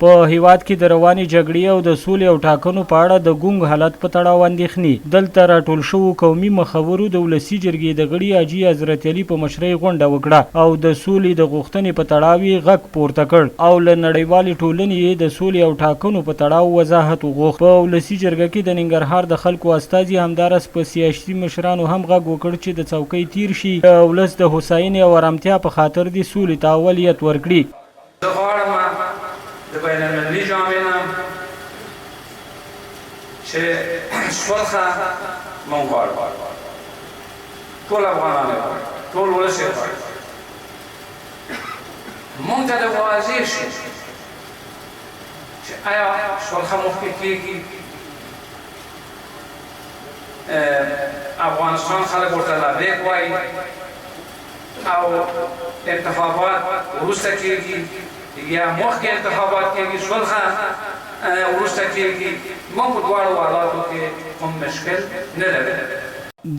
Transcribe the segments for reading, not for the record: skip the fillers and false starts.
په هېواد کې د روانې جګړې او د سولې او ټاکنو په اړه د ګونګ حالت په تړاو اندېښنې. دلته راټول شوو قومي مخورو د ولسي جرګې د غړي حاجي حضرت په مشرۍ غونډه وکړه او د سولې د غوښتنې په تړاو یې غږ پورته کړ او له نړیوالې ټولنې د سولې او ټاکنو په تړاو وضاحت وغوښت. په ولسي جرګه کې د ننګرهار د خلکو استازي همدارس په سیاسي مشرانو هم غږ وکړ چې د څوکۍ تیر شي د ولس د هوساینې او ارامتیا په خاطر د سولې ته اولویت ورکړي. زه غواړم د بین المللي جامعې نه چې سولخه موږ غواړو، ټول افغانان یې غواړي، ټول ولس یې غواړي. موږ ته د واضح شي چې آیا سولخه مخکې کېږي. افغانستان خلک ورته لبیک وایي او انتخابات وروسته کېږي یا مخکې انتخابات کېږي، سولخه وروسته کېږي. موږ په دواړو حالاتو کې کوم مشکل نه لرو.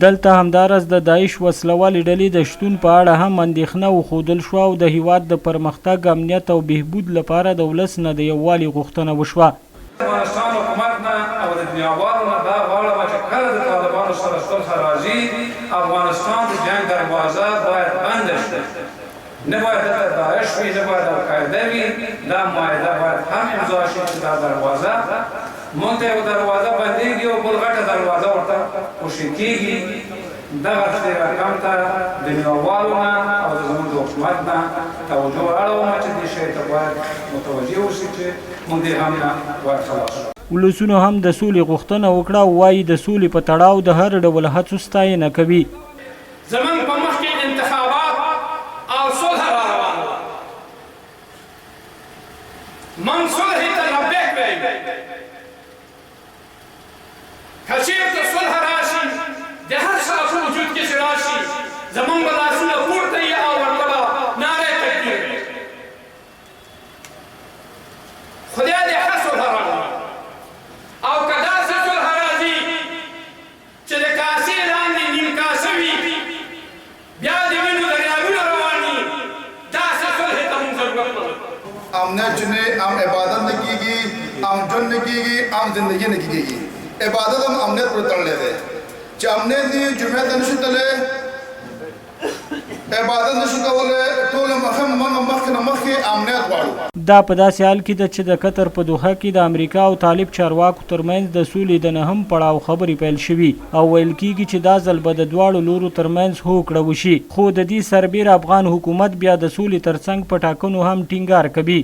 دلته همدارس د داعش وسلوالې ډلې د شتون په اړه هم اندېښنه وښودل شوه او د هېواد د پرمختګ، امنیت او بهبود لپاره د ولس نه د یووالي غوښتنه وشوه. افغانستان حکومت نه او د دنیاوالو نه دا غواړم چې کله د طالبانو سره سولخه راځي، افغانستان د جنګ دروازه باید بنده شي. نه باید دلته داعش وي، نه باید القاعده وي. دا معاهده باید هم امضا شي چې دا دروازه موږ ته یو دروازه بندېږي او بل غټه دروازه ورته خوشې کېږي. دغه رقم ته د دنیاوالو نه او زموږ د حکومت نه توجه اړوم چې دې شی ته باید متوجه اوسي چې موږ دې هم نه باید خلاص شو. ولسونو هم د سولې غوښتنه وکړه او وایي د سولې په تړاو د هر ډول هڅو ستاینه کوي. زموږ په مخ کې انتخابات او صلح را روانه ده. موږ صلحې ته لبیک وایو. که چېرته صلح راشي د هر چا په وجود کې چې راشي زموږ به لاسونه پورته وي او ورته به نارې تکبیر وي. خدای دې ښه صلح راوړي او که داسې صلح راځي چې د کاسې لاندې نیم کاسه وي بیا د وینو دریابونه روان وي، داسې صلحې ته موږ ضرورت نه لرو. امنیت چې نه ام عبادت نه کېږي، ام ژوند نه کېږي، ام زندګي نه کېږي. عبادت هم امنیت پورې تړلی دی چې امنیت نه وي جمعې ته نشو تللی، عبادت نشو کولی، ټول مخکې نه مخکې امنیت غواړو. دا په داسې حال کې ده چې د قطر په دوحه کې د امریکا او طالب چارواکو ترمنځ د سولې د نهم پړاو خبرې پیل شوي او ویل کېږي چې دا ځل به د دواړو لورو ترمنځ هوکړه وشي. خو د دې سربېره افغان حکومت بیا د سولې ترڅنګ په ټاکنو هم ټینګار کوي.